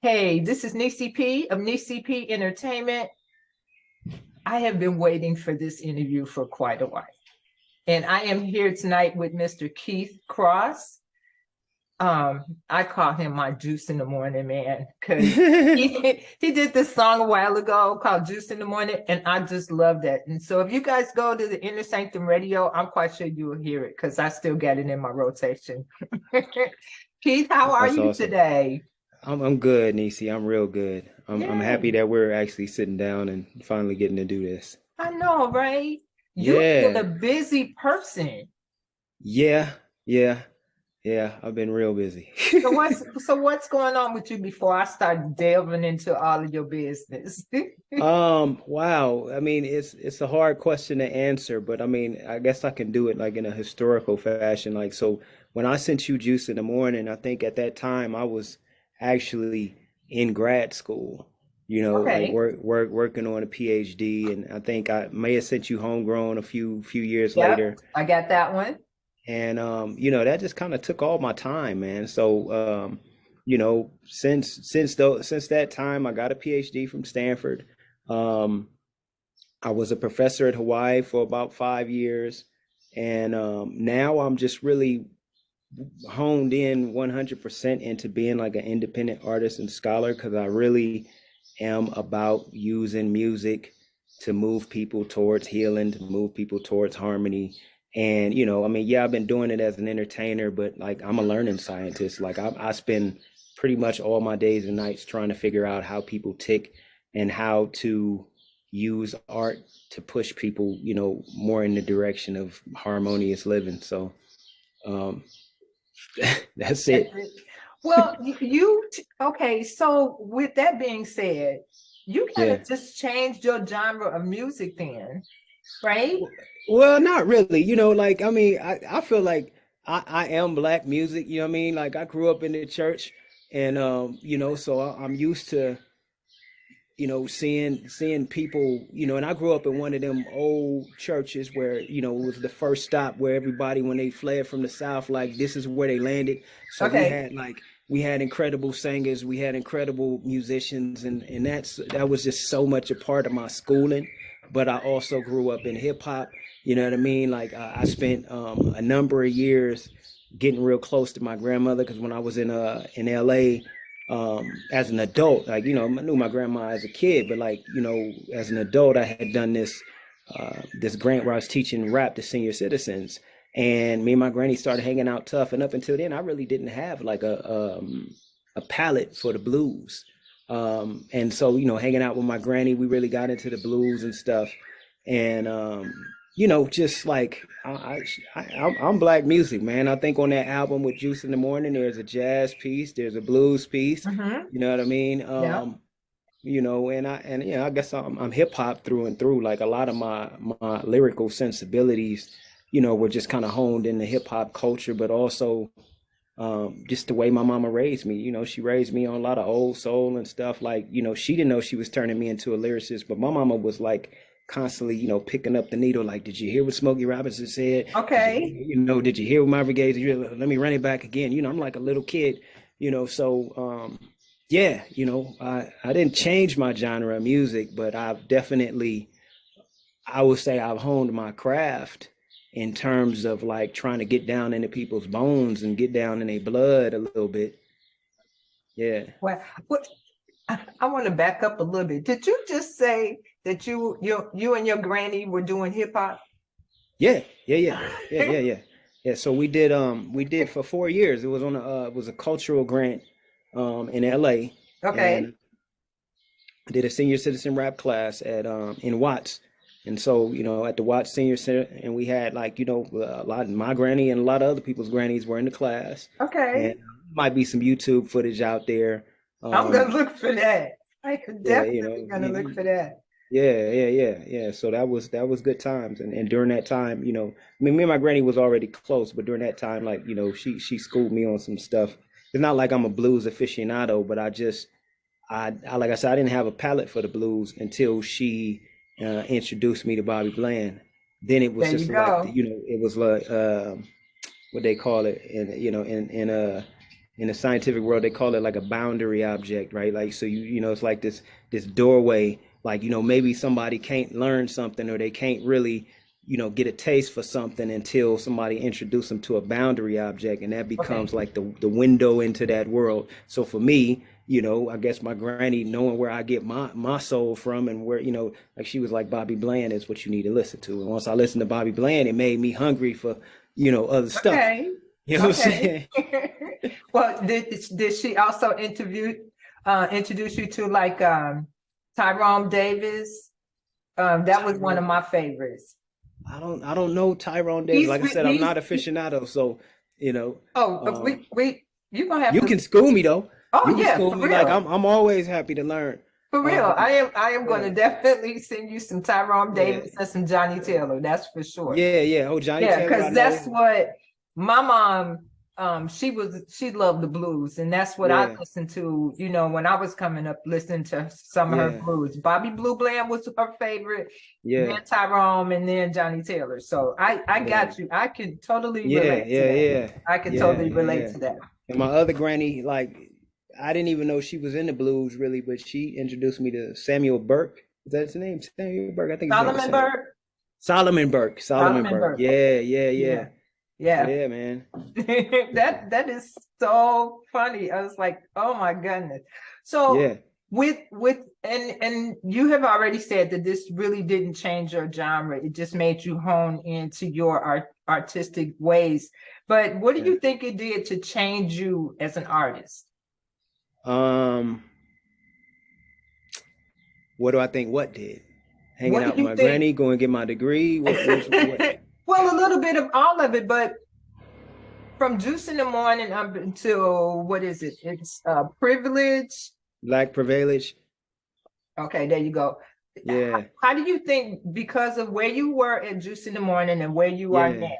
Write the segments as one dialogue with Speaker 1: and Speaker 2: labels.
Speaker 1: Hey, this is Nessyp of Nessyp Entertainment. I have been waiting for this interview for quite a while. And I am here tonight with Mr. Keith Cross. I call him my juice in the morning man because he did this song a while ago called Juice in the Morning, and I just love that. And so if you guys go to the Inner Sanctum Radio, I'm quite sure you will hear it because I still get it in my rotation. Keith, how are
Speaker 2: That's
Speaker 1: you
Speaker 2: awesome.
Speaker 1: today?
Speaker 2: I'm good, Nisi. I'm real good. I'm happy
Speaker 1: Yay.
Speaker 2: that we're actually sitting down and finally getting to do this.
Speaker 1: I know, right? You've been a
Speaker 2: Yeah,
Speaker 1: busy person.
Speaker 2: yeah, yeah, yeah. I've been real busy.
Speaker 1: So what's going on with you before I start delving into all of your business?
Speaker 2: Wow. I mean, it's a hard question to answer, but I mean, I guess I can do it like in a historical fashion. Like, so when I sent you Juice in the Morning, I think at that time I was actually in grad school, like
Speaker 1: Okay.
Speaker 2: working on a PhD, and I think I may have sent you Homegrown a few years
Speaker 1: Yep,
Speaker 2: later.
Speaker 1: I got that one.
Speaker 2: And that just kind of took all my time, man. So since that time I got a PhD from Stanford. Um, I was a professor at Hawaii for about 5 years, and now I'm just really honed in 100% into being like an independent artist and scholar because I really am about using music to move people towards healing, to move people towards harmony. And, I mean, yeah, I've been doing it as an entertainer, but like I'm a learning scientist. Like I spend pretty much all my days and nights trying to figure out how people tick and how to use art to push people, more in the direction of harmonious living. So, um, that's
Speaker 1: That's
Speaker 2: it.
Speaker 1: it. Well, okay, so with that being said, you kind of
Speaker 2: Yeah.
Speaker 1: just changed your genre of music then, right?
Speaker 2: Well, not really. Like I mean, I feel like I am black music, you know what I mean? Like I grew up in the church and so I'm used to, seeing people, and I grew up in one of them old churches where, it was the first stop where everybody when they fled from the South, like this is where they landed. So
Speaker 1: Okay.
Speaker 2: we had incredible singers, we had incredible musicians, and that was just so much a part of my schooling. But I also grew up in hip hop, you know what I mean? Like I spent a number of years getting real close to my grandmother because when I was in LA, as an adult, like, I knew my grandma as a kid, but like, as an adult, I had done this grant where I was teaching rap to senior citizens. And me and my granny started hanging out tough. And up until then, I really didn't have like a palette for the blues. And so, hanging out with my granny, we really got into the blues and stuff. And, just like I'm black music, man. I think on that album with Juice in the Morning, there's a jazz piece, there's a blues piece.
Speaker 1: Mm-hmm.
Speaker 2: You know what I mean?
Speaker 1: Yeah.
Speaker 2: I guess I'm hip hop through and through. Like a lot of my lyrical sensibilities, were just kind of honed in the hip hop culture, but also just the way my mama raised me. She raised me on a lot of old soul and stuff. Like, she didn't know she was turning me into a lyricist, but my mama was like constantly, picking up the needle. Like, did you hear what Smokey Robinson said?
Speaker 1: Okay.
Speaker 2: Did you hear what Marvin Gaye? Let me run it back again. I'm like a little kid, so yeah, I didn't change my genre of music, but I've definitely, I would say I've honed my craft in terms of like trying to get down into people's bones and get down in their blood a little bit. Yeah.
Speaker 1: Well, what I want to back up a little bit. Did you just say that you and your granny were doing hip hop?
Speaker 2: Yeah. Yeah. Yeah. Yeah. Yeah. Yeah. Yeah. So we did for 4 years. It was a cultural grant in LA,
Speaker 1: Okay.
Speaker 2: and I did a senior citizen rap class at in Watts. And so, at the Watts Senior Center, and we had like, a lot my granny and a lot of other people's grannies were in the class.
Speaker 1: Okay.
Speaker 2: And might be some YouTube footage out there.
Speaker 1: I'm
Speaker 2: Um,
Speaker 1: gonna look for that. I am
Speaker 2: yeah,
Speaker 1: definitely gonna look for that.
Speaker 2: yeah, yeah, yeah, yeah. So that was good times. And during that time, I mean, me and my granny was already close, but during that time, like, she schooled me on some stuff. It's not like I'm a blues aficionado, but I like I said, I didn't have a palette for the blues until she introduced me to Bobby Bland. Then it was
Speaker 1: There you
Speaker 2: just like
Speaker 1: go.
Speaker 2: it was like what they call it in in the scientific world, they call it like a boundary object, right? Like, so you know, it's like this doorway, like, you know, maybe somebody can't learn something or they can't really, you know, get a taste for something until somebody introduce them to a boundary object, and that
Speaker 1: Okay.
Speaker 2: becomes like the window into that world. So for me, you know, I guess my granny knowing where I get my soul from and where, you know, like she was like Bobby Bland is what you need to listen to. And once I listened to Bobby Bland, it made me hungry for, you know, other stuff.
Speaker 1: Okay.
Speaker 2: You know what I'm
Speaker 1: Okay.
Speaker 2: saying?
Speaker 1: Well, did she also introduce you to like Tyrone Davis? That was one of
Speaker 2: Tyrone.
Speaker 1: my favorites.
Speaker 2: I don't know Tyrone Davis.
Speaker 1: He's
Speaker 2: Like I said, I'm
Speaker 1: he's
Speaker 2: not aficionado, so you know,
Speaker 1: we you're gonna have
Speaker 2: you
Speaker 1: to.
Speaker 2: can school me though.
Speaker 1: Oh
Speaker 2: You can
Speaker 1: yeah,
Speaker 2: school
Speaker 1: for
Speaker 2: me. Like
Speaker 1: real.
Speaker 2: I'm always happy to learn.
Speaker 1: For real,
Speaker 2: Um,
Speaker 1: I am going to
Speaker 2: yeah,
Speaker 1: definitely send you some Tyrone
Speaker 2: yeah,
Speaker 1: Davis and some Johnny Taylor. That's for sure.
Speaker 2: yeah, yeah. Oh, Johnny
Speaker 1: Yeah,
Speaker 2: Taylor, I
Speaker 1: because that's
Speaker 2: know.
Speaker 1: what my mom she loved the blues, and that's what I
Speaker 2: Yeah,
Speaker 1: listened to, when I was coming up, listening to some of her
Speaker 2: yeah,
Speaker 1: blues. Bobby Blue Bland was her favorite, then
Speaker 2: yeah,
Speaker 1: Tyrone, and then Johnny Taylor. So I
Speaker 2: yeah,
Speaker 1: got you. I can totally
Speaker 2: yeah,
Speaker 1: relate to
Speaker 2: yeah,
Speaker 1: that.
Speaker 2: yeah,
Speaker 1: I can
Speaker 2: yeah,
Speaker 1: totally relate
Speaker 2: yeah.
Speaker 1: to that.
Speaker 2: And my other granny, like, I didn't even know she was in the blues really, but she introduced me to Samuel Burke. Is that his name? Samuel Burke. I think his name was
Speaker 1: Solomon
Speaker 2: Samuel.
Speaker 1: Bird.
Speaker 2: Solomon Burke. Solomon
Speaker 1: Solomon
Speaker 2: Burke.
Speaker 1: Bird.
Speaker 2: Yeah, yeah, yeah.
Speaker 1: Yeah. Yeah.
Speaker 2: Yeah, man.
Speaker 1: That is so funny. I was like, oh my goodness. So
Speaker 2: Yeah.
Speaker 1: with and you have already said that this really didn't change your genre. It just made you hone into your artistic ways. But what do
Speaker 2: Yeah.
Speaker 1: you think it did to change you as an artist?
Speaker 2: Um, what do I think what did? Hanging
Speaker 1: What do
Speaker 2: out with
Speaker 1: you
Speaker 2: my
Speaker 1: think?
Speaker 2: granny, going to get my degree. What?
Speaker 1: Well, a little bit of all of it, but from Juice in the Morning up until what is it? It's Privilege.
Speaker 2: Black privilege.
Speaker 1: Okay, there you go.
Speaker 2: Yeah.
Speaker 1: How do you think, because of where you were at Juice in the Morning and where you are now,
Speaker 2: Yeah.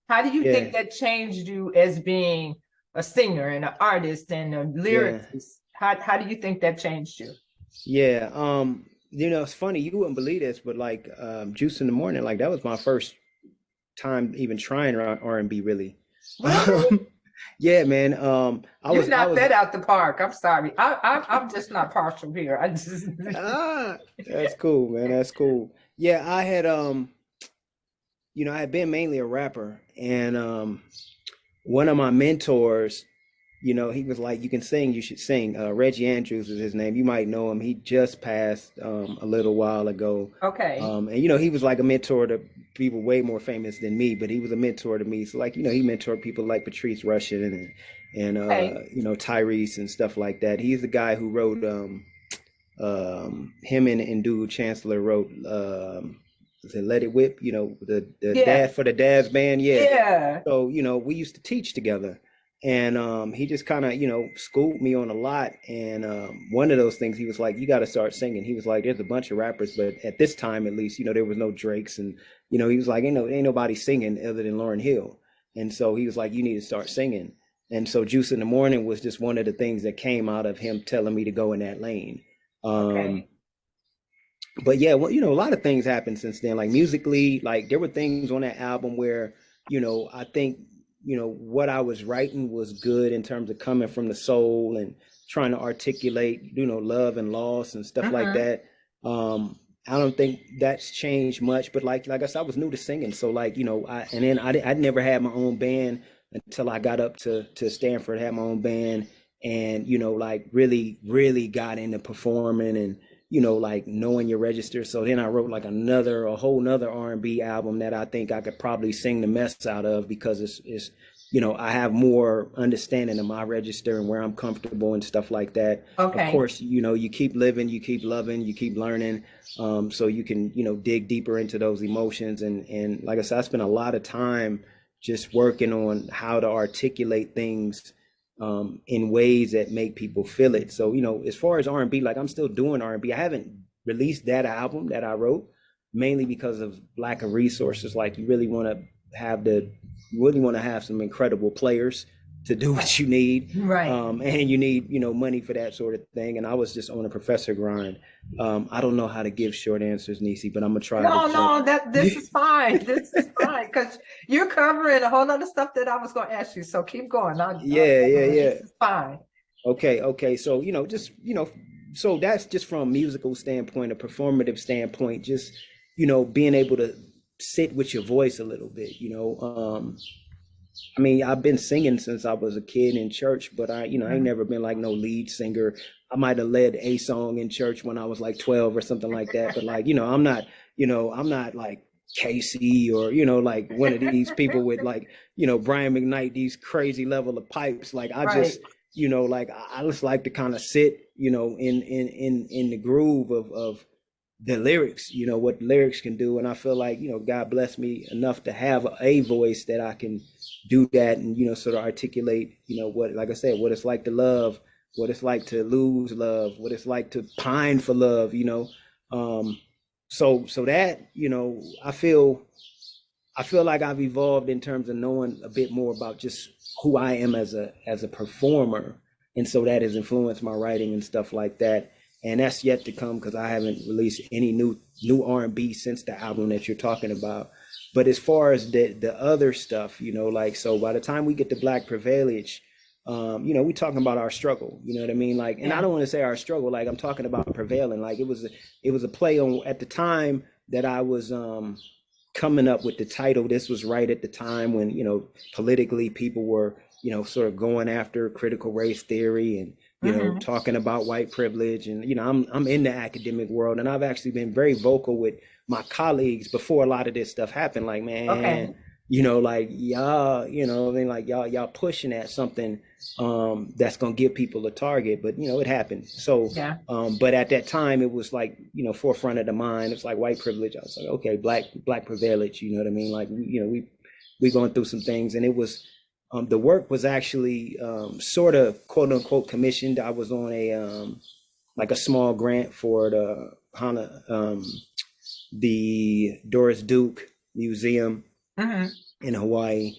Speaker 1: how do you think
Speaker 2: Yeah.
Speaker 1: that changed you as being a singer and an artist and a
Speaker 2: Yeah.
Speaker 1: lyricist? How do you think that changed you?
Speaker 2: Yeah. You know, it's funny, you wouldn't believe this, but like Juice in the Morning, like that was my first time even trying R&B really.
Speaker 1: Really?
Speaker 2: Yeah, man. I
Speaker 1: You
Speaker 2: was I
Speaker 1: knocked
Speaker 2: was
Speaker 1: that out the park. I'm sorry. I'm just not partial here. I just
Speaker 2: ah, that's cool, man. That's cool. Yeah, I had you know, I had been mainly a rapper, and one of my mentors, you know, he was like, "You can sing, you should sing." Reggie Andrews is his name. You might know him. He just passed a little while ago,
Speaker 1: okay.
Speaker 2: and you know, he was like a mentor to people way more famous than me, but he was a mentor to me. So like, you know, he mentored people like Patrice Rushen and
Speaker 1: Okay.
Speaker 2: you know, Tyrese and stuff like that. He's the guy who wrote him and Dude Chancellor wrote the Let It Whip, you know, the
Speaker 1: Yeah.
Speaker 2: dad for the dad's band, yeah.
Speaker 1: Yeah.
Speaker 2: So, you know, we used to teach together. And he just kind of, you know, schooled me on a lot. And one of those things, he was like, you got to start singing. He was like, there's a bunch of rappers, but at this time, at least, you know, there was no Drakes. And, you know, he was like, ain't nobody singing other than Lauryn Hill. And so he was like, you need to start singing. And so Juice in the Morning was just one of the things that came out of him telling me to go in that lane. Um,
Speaker 1: Okay.
Speaker 2: but yeah, well, you know, a lot of things happened since then. Like musically, like there were things on that album where, you know, I think, you know, what I was writing was good in terms of coming from the soul and trying to articulate, you know, love and loss and stuff like
Speaker 1: Hmm.
Speaker 2: that. I don't think that's changed much, but like I said, I was new to singing, so like, you know, I'd never had my own band until I got up to Stanford, had my own band, and you know, like really got into performing and you know, like knowing your register. So then I wrote like a whole nother R&B album that I think I could probably sing the mess out of because it's you know, I have more understanding of my register and where I'm comfortable and stuff like that. Of
Speaker 1: Okay.
Speaker 2: course, you know, you keep living, you keep loving, you keep learning, so you can, you know, dig deeper into those emotions. And like I said, I spent a lot of time just working on how to articulate things in ways that make people feel it. So, you know, as far as R&B, like I'm still doing R&B. I haven't released that album that I wrote mainly because of lack of resources. Like you really want to have some incredible players to do what you need.
Speaker 1: Right.
Speaker 2: And you need, money for that sort of thing. And I was just on a professor grind. I don't know how to give short answers, Nisi, but I'm gonna try to
Speaker 1: No,
Speaker 2: jump.
Speaker 1: no, this is fine. This is fine because you're covering a whole lot of stuff that I was going to ask you. So keep going.
Speaker 2: Yeah, yeah, yeah.
Speaker 1: This is fine.
Speaker 2: Okay, okay. So, so that's just from a musical standpoint, a performative standpoint, just, being able to sit with your voice a little bit. I mean, I've been singing since I was a kid in church, but I ain't never been like no lead singer. I might have led a song in church when I was like 12 or something like that. But like, I'm not like Casey or, like one of these people with like, Brian McKnight, these crazy level of pipes. Like I
Speaker 1: Right.
Speaker 2: just, like I just like to kind of sit, in the groove of the lyrics, what lyrics can do. And I feel like, God bless me enough to have a voice that I can do that and, sort of articulate, what, like I said, what it's like to love, what it's like to lose love, what it's like to pine for love. So that, I feel like I've evolved in terms of knowing a bit more about just who I am as a performer. And so that has influenced my writing and stuff like that. And that's yet to come because I haven't released any new R&B since the album that you're talking about. But as far as the other stuff, like, so by the time we get to Black Privilege, we talking about our struggle, you know what I mean? Like, and I don't want to say our struggle, like I'm talking about prevailing. Like it was a play on at the time that I was coming up with the title. This was right at the time when, politically people were, sort of going after critical race theory and, talking about white privilege. And, I'm in the academic world and I've actually been very vocal with my colleagues before a lot of this stuff happened. Like, man, like y'all, I mean, like y'all pushing at something that's gonna give people a target, but it happened. So, but at that time it was like, forefront of the mind. It's like white privilege. I was like, okay, black privilege. You know what I mean? Like, we going through some things, and it was. The work was actually sort of quote unquote commissioned. I was on like a small grant for the Doris Duke Museum in Hawaii,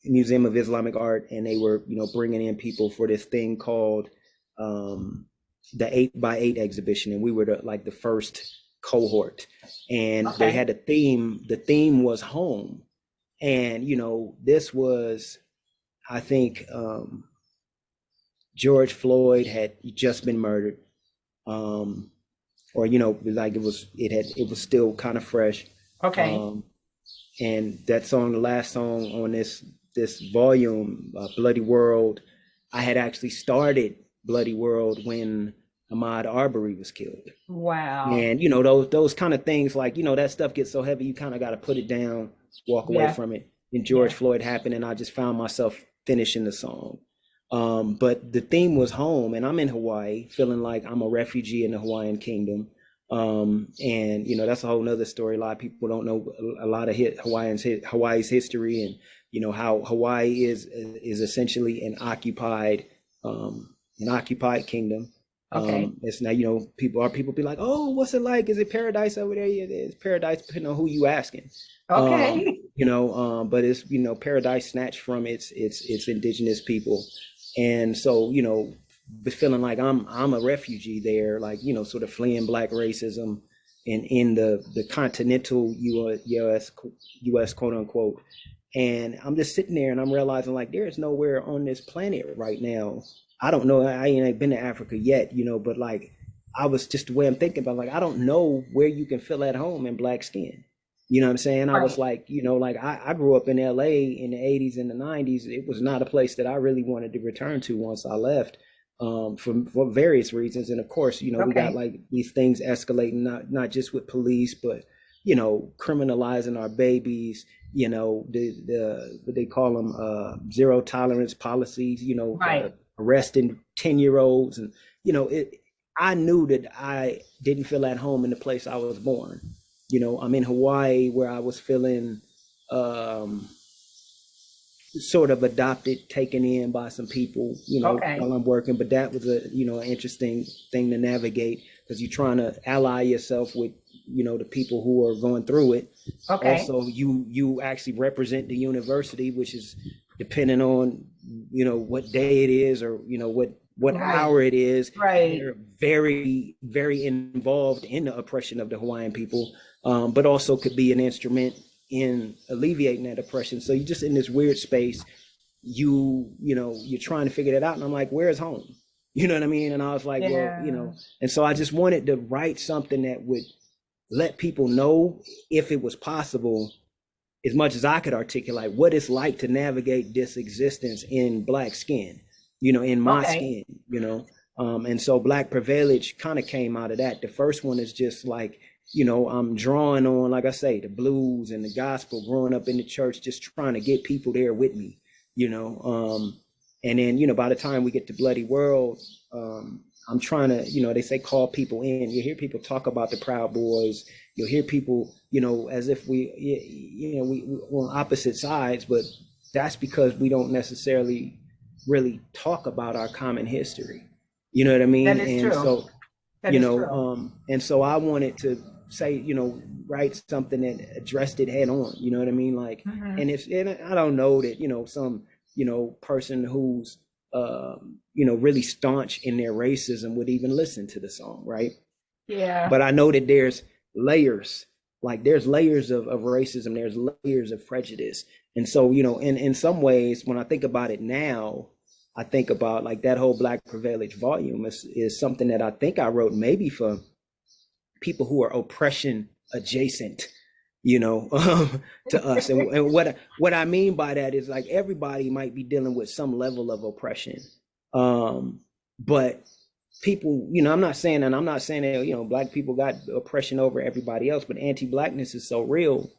Speaker 2: Museum of Islamic Art, and they were bringing in people for this thing called the 8x8 exhibition, and we were the first cohort, and they had a theme. The theme was home. And, this was, I think, George Floyd had just been murdered. Or, like it was still kind of fresh.
Speaker 1: Okay.
Speaker 2: And that song, the last song on this volume, Bloody World, I had actually started Bloody World when Ahmaud Arbery was killed.
Speaker 1: Wow.
Speaker 2: And, those kind of things, like, that stuff gets so heavy, you kind of got to put it down, walk away from it. And George Floyd happened, and I just found myself finishing the song. But the theme was home, and I'm in Hawaii, feeling like I'm a refugee in the Hawaiian kingdom. And that's a whole nother story. A lot of people don't know a lot of Hawaii's history, and how Hawaii is essentially an occupied kingdom. It's now, people be like, oh, what's it like? Is it paradise over there? Yeah, it's paradise, depending on who you asking. But it's, paradise snatched from its indigenous people. And so, feeling like I'm a refugee there, like, sort of fleeing Black racism in the continental US quote unquote. And I'm just sitting there and I'm realizing like there is nowhere on this planet right now. I don't know. I ain't been to Africa yet, but like I was just the way I'm thinking about, like, I don't know where you can feel at home in Black skin. You know what I'm saying? I was like, like I grew up in LA in the 80s and the 90s. It was not a place that I really wanted to return to once I left, for various reasons. And of course, we got like these things escalating, not just with police, but, criminalizing our babies, the what they call them, zero tolerance policies, arresting 10-year-olds. And, I knew that I didn't feel at home in the place I was born. I'm in Hawaii where I was feeling sort of adopted, taken in by some people, while I'm working. But that was an interesting thing to navigate, because you're trying to ally yourself with, the people who are going through it. Also, you actually represent the university, which is depending on, what day it is, or, what
Speaker 1: Right.
Speaker 2: hour it is.
Speaker 1: Right.
Speaker 2: They're very, very involved in the oppression of the Hawaiian people, but also could be an instrument in alleviating that oppression. So you're just in this weird space. You're trying to figure that out. And I'm like, where's home? You know what I mean? And I was like, well,
Speaker 1: Yeah.
Speaker 2: and so I just wanted to write something that would let people know, if it was possible, as much as I could articulate, what it's like to navigate this existence in Black skin, in my
Speaker 1: Okay.
Speaker 2: skin. And so Black privilege kind of came out of that. The first one is just like, I'm drawing on, like I say, the blues and the gospel, growing up in the church, just trying to get people there with me, and then, by the time we get to Bloody World, I'm trying to, they say call people in. You hear people talk about the Proud Boys. You'll hear people, as if we're on opposite sides, but that's because we don't necessarily really talk about our common history. You know what I mean?
Speaker 1: That is
Speaker 2: And
Speaker 1: true.
Speaker 2: so,
Speaker 1: That is true.
Speaker 2: and so I wanted to say, write something that addressed it head on. You know what I mean? Like,
Speaker 1: Mhm.
Speaker 2: and I don't know that, some, person who's, really staunch in their racism would even listen to the song, right?
Speaker 1: Yeah.
Speaker 2: But I know that there's layers, like there's layers of racism, there's layers of prejudice. And so, in some ways, when I think about it now, I think about like that whole Black privilege volume is something that I think I wrote maybe for people who are oppression adjacent, to us. And what I mean by that is, like, everybody might be dealing with some level of oppression. But people, I'm not saying that, Black people got oppression over everybody else, but anti-Blackness is so real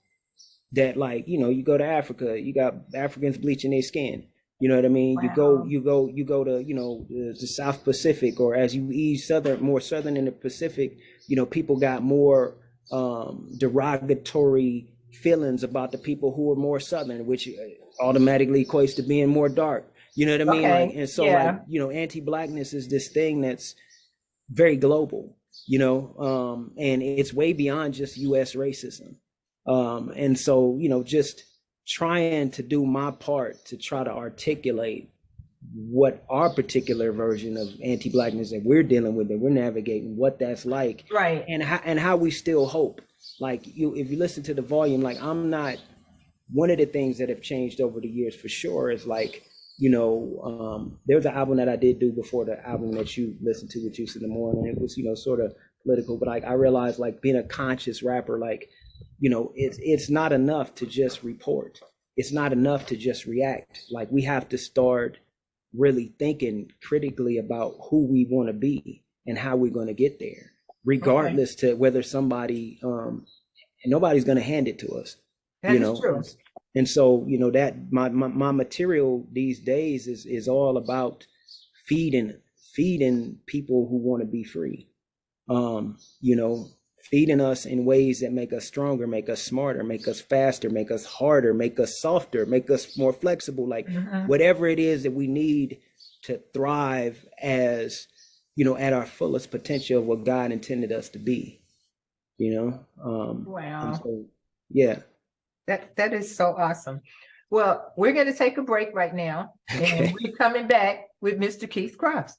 Speaker 2: that, like, you go to Africa, you got Africans bleaching their skin. You know what I mean?
Speaker 1: Wow.
Speaker 2: You go to, the South Pacific, or as you ease more southern in the Pacific, people got more derogatory feelings about the people who are more southern, which automatically equates to being more dark. You know what I mean?
Speaker 1: Okay.
Speaker 2: Like, and so,
Speaker 1: Yeah.
Speaker 2: like, anti-Blackness is this thing that's very global, and it's way beyond just US racism. And so, just trying to do my part to try to articulate what our particular version of anti-Blackness that we're dealing with, that we're navigating, what that's like,
Speaker 1: Right.
Speaker 2: and how we still hope. Like, if you listen to the volume, like, one of the things that have changed over the years for sure is, like, there's an album that I did do before the album that you listened to with Juice in the Morning. It was, sort of political, but like, I realized, like, being a conscious rapper, like, it's not enough to just report. It's not enough to just react. Like, we have to start really thinking critically about who we want to be and how we're going to get there, regardless to whether somebody, and nobody's going to hand it to us,
Speaker 1: That is true.
Speaker 2: and so, that my material these days is all about feeding people who want to be free, feeding us in ways that make us stronger, make us smarter, make us faster, make us harder, make us softer, make us more flexible, like whatever it is that we need to thrive as, at our fullest potential of what God intended us to be,
Speaker 1: Wow.
Speaker 2: so, yeah.
Speaker 1: That is so awesome. Well, we're going to take a break right now, and
Speaker 2: Okay.
Speaker 1: we're coming back with Mr. Keith Cross.